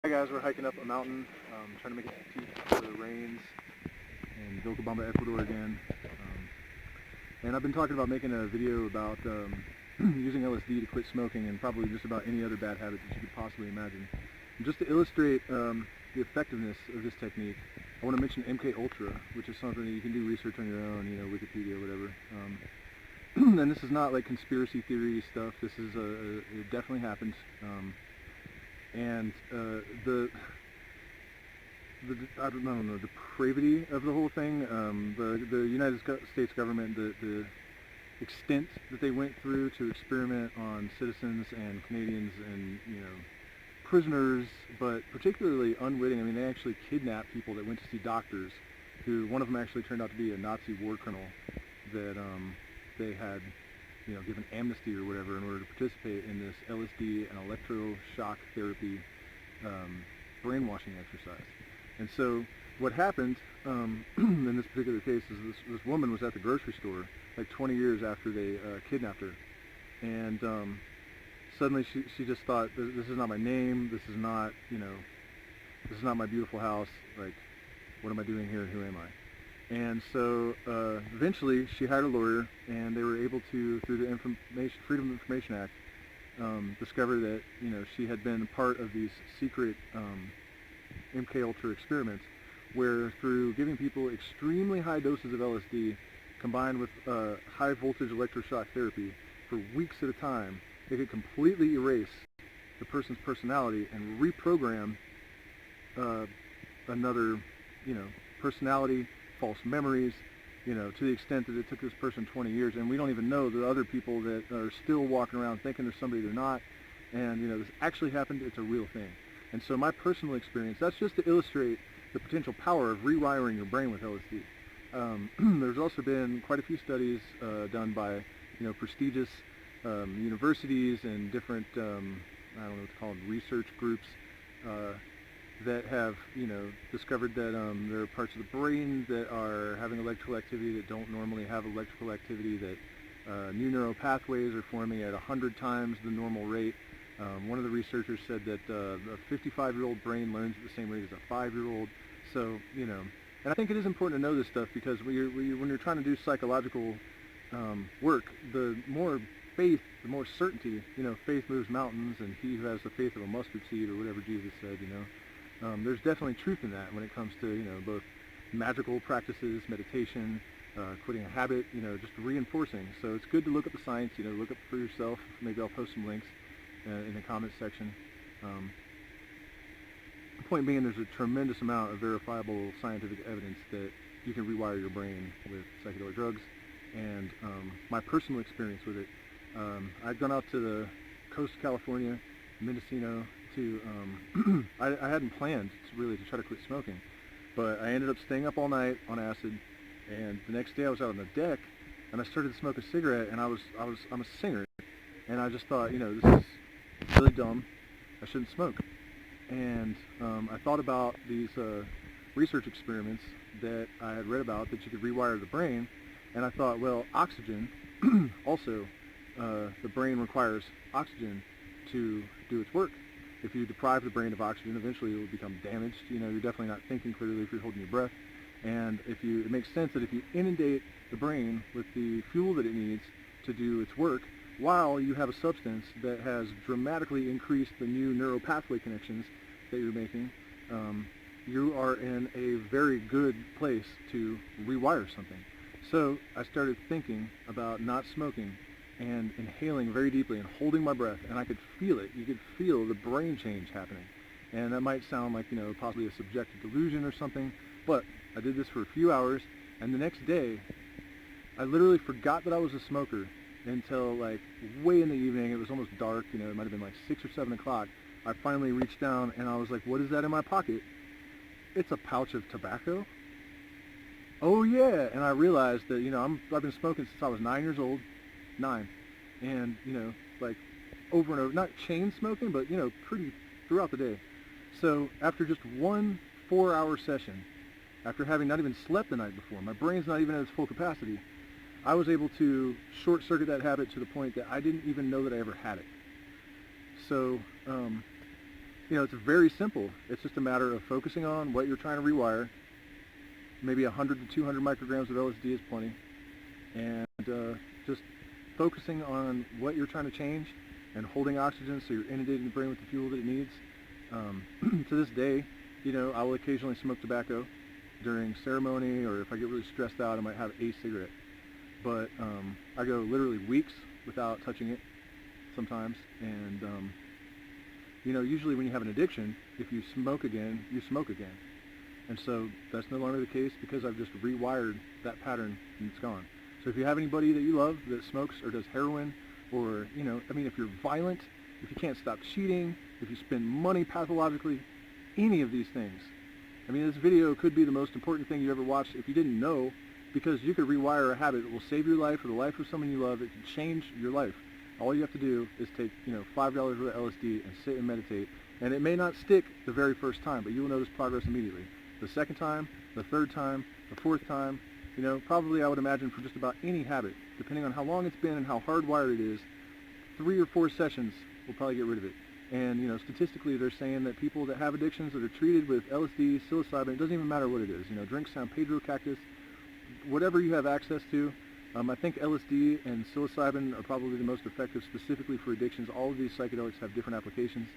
Hi guys, we're hiking up a mountain, trying to make it to the rains in Vilcabamba, Ecuador again. And I've been talking about making a video about using LSD to quit smoking and probably just about any other bad habit that you could possibly imagine. And just to illustrate the effectiveness of this technique, I want to mention MK Ultra, which is something that you can do research on your own, Wikipedia or whatever. And this is not like conspiracy theory stuff. This is it definitely happened. And the I don't know, the depravity of the whole thing, the United States government, the extent that they went through to experiment on citizens and Canadians and prisoners, but particularly unwitting. I mean, they actually kidnapped people that went to see doctors. Who one of them actually turned out to be a Nazi war colonel that they had given amnesty or whatever in order to participate in this LSD and electroshock therapy brainwashing exercise. And so what happened in this particular case is this woman was at the grocery store like 20 years after they kidnapped her. And suddenly she just thought, this is not my name, this is not, this is not my beautiful house, like, what am I doing here and who am I? And so eventually she hired a lawyer, and they were able to, through the Freedom of Information Act, discover that she had been part of these secret MK Ultra experiments, where through giving people extremely high doses of LSD combined with high voltage electroshock therapy for weeks at a time, they could completely erase the person's personality and reprogram another personality, false memories, to the extent that it took this person 20 years, and we don't even know the other people that are still walking around thinking there's somebody they're not, and this actually happened. It's a real thing. And so my personal experience, that's just to illustrate the potential power of rewiring your brain with LSD. There's also been quite a few studies done by prestigious universities and different I don't know what to call them, research groups that have, discovered that there are parts of the brain that are having electrical activity that don't normally have electrical activity, that new neural pathways are forming at 100 times the normal rate. One of the researchers said that a 55-year-old brain learns at the same rate as a 5-year-old. So, and I think it is important to know this stuff because when you're trying to do psychological work, the more faith, the more certainty, faith moves mountains, and he who has the faith of a mustard seed, or whatever Jesus said, there's definitely truth in that when it comes to, both magical practices, meditation, quitting a habit, just reinforcing. So it's good to look at the science, look up for yourself. Maybe I'll post some links in the comments section. The point being, there's a tremendous amount of verifiable scientific evidence that you can rewire your brain with psychedelic drugs. And my personal experience with it, I'd gone out to the coast of California, Mendocino, to I hadn't planned to try to quit smoking, but I ended up staying up all night on acid, and the next day I was out on the deck and I started to smoke a cigarette, and I'm a singer, and I just thought, this is really dumb, I shouldn't smoke. And I thought about these research experiments that I had read about that you could rewire the brain, and I thought, well, oxygen also, the brain requires oxygen to do its work. If you deprive the brain of oxygen, eventually it will become damaged. You're definitely not thinking clearly if you're holding your breath. And it makes sense that if you inundate the brain with the fuel that it needs to do its work, while you have a substance that has dramatically increased the new neural pathway connections that you're making, you are in a very good place to rewire something. So I started thinking about not smoking and inhaling very deeply and holding my breath, and I could feel it. You could feel the brain change happening. And that might sound like, possibly a subjective delusion or something, but I did this for a few hours, and the next day, I literally forgot that I was a smoker until like way in the evening. It was almost dark, it might have been like 6 or 7 o'clock. I finally reached down, and I was like, what is that in my pocket? It's a pouch of tobacco. Oh yeah, and I realized that, I've been smoking since I was 9 years old. 9, and like over and over, not chain smoking, but pretty throughout the day. So after just one 4-hour session, after having not even slept the night before, my brain's not even at its full capacity, I was able to short circuit that habit to the point that I didn't even know that I ever had it. So it's very simple. It's just a matter of focusing on what you're trying to rewire. Maybe 100 to 200 micrograms of LSD is plenty, and just focusing on what you're trying to change and holding oxygen so you're inundating the brain with the fuel that it needs. To this day, I will occasionally smoke tobacco during ceremony, or if I get really stressed out, I might have a cigarette. But I go literally weeks without touching it sometimes, and usually when you have an addiction, if you smoke again, you smoke again. And so that's no longer the case because I've just rewired that pattern and it's gone. So if you have anybody that you love that smokes or does heroin, or, if you're violent, if you can't stop cheating, if you spend money pathologically, any of these things. This video could be the most important thing you ever watched if you didn't know, because you could rewire a habit that will save your life or the life of someone you love. It can change your life. All you have to do is take, $5 worth of LSD and sit and meditate. And it may not stick the very first time, but you will notice progress immediately. The second time, the third time, the fourth time, probably I would imagine for just about any habit, depending on how long it's been and how hardwired it is, 3 or 4 sessions will probably get rid of it. And, statistically, they're saying that people that have addictions that are treated with LSD, psilocybin, it doesn't even matter what it is. Drink San Pedro cactus, whatever you have access to. I think LSD and psilocybin are probably the most effective specifically for addictions. All of these psychedelics have different applications.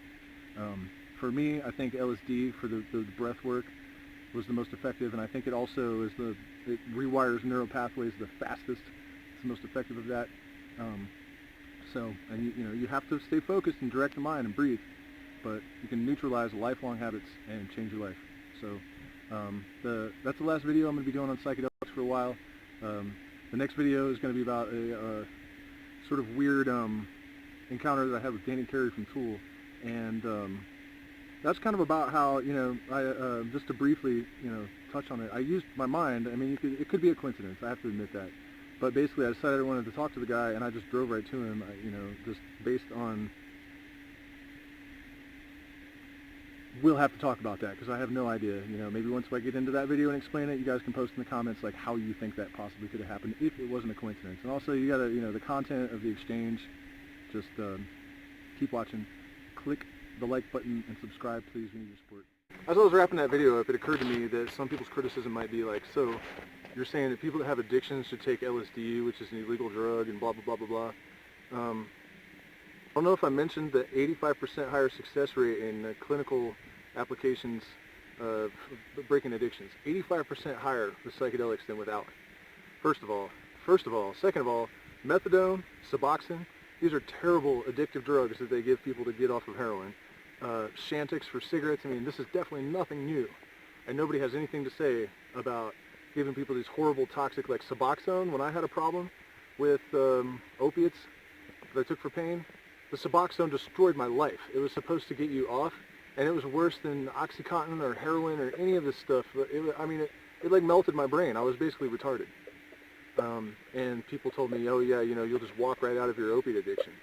For me, I think LSD for the breath work was the most effective, and I think it also is it rewires neural pathways the fastest. It's the most effective of that. You have to stay focused and direct the mind and breathe, but you can neutralize lifelong habits and change your life. So that's the last video I'm going to be doing on psychedelics for a while. The next video is going to be about a sort of weird encounter that I had with Danny Carey from Tool, and that's kind of about how, I just to briefly, touch on it. I used my mind. It could be a coincidence. I have to admit that. But basically, I decided I wanted to talk to the guy, and I just drove right to him, just based on... We'll have to talk about that, because I have no idea. Maybe once I get into that video and explain it, you guys can post in the comments, like, how you think that possibly could have happened, if it wasn't a coincidence. And also, you gotta, the content of the exchange, just keep watching. Click the like button and subscribe, please. We need your support. As I was wrapping that video up, it occurred to me that some people's criticism might be like, so you're saying that people that have addictions should take LSD, which is an illegal drug, and blah, blah, blah, blah, blah. I don't know if I mentioned the 85% higher success rate in clinical applications of breaking addictions. 85% higher with psychedelics than without. First of all. Second of all, methadone, Suboxone, these are terrible addictive drugs that they give people to get off of heroin. Chantix for cigarettes, this is definitely nothing new. And nobody has anything to say about giving people these horrible toxic, like Suboxone. When I had a problem with opiates that I took for pain, the Suboxone destroyed my life. It was supposed to get you off, and it was worse than OxyContin or heroin or any of this stuff. It like melted my brain. I was basically retarded. And people told me, oh yeah, you'll just walk right out of your opiate addiction.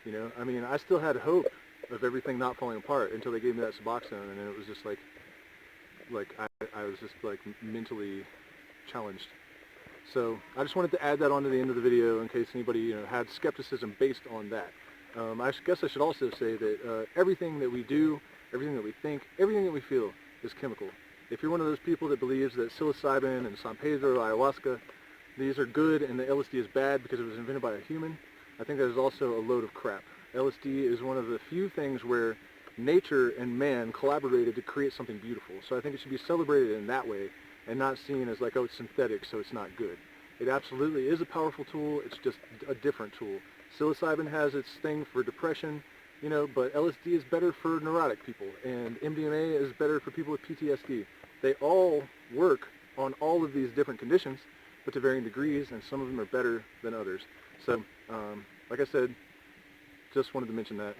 I still had hope of everything not falling apart until they gave me that Suboxone, and then it was just like I was just like mentally challenged. So I just wanted to add that on to the end of the video in case anybody had skepticism based on that. I guess I should also say that everything that we do, everything that we think, everything that we feel is chemical. If you're one of those people that believes that psilocybin and San Pedro, ayahuasca, these are good and the LSD is bad because it was invented by a human, I think that is also a load of crap. LSD is one of the few things where nature and man collaborated to create something beautiful. So I think it should be celebrated in that way and not seen as like, oh, it's synthetic, so it's not good. It absolutely is a powerful tool. It's just a different tool. Psilocybin has its thing for depression, but LSD is better for neurotic people, and MDMA is better for people with PTSD. They all work on all of these different conditions, but to varying degrees, and some of them are better than others. So, like I said, just wanted to mention that.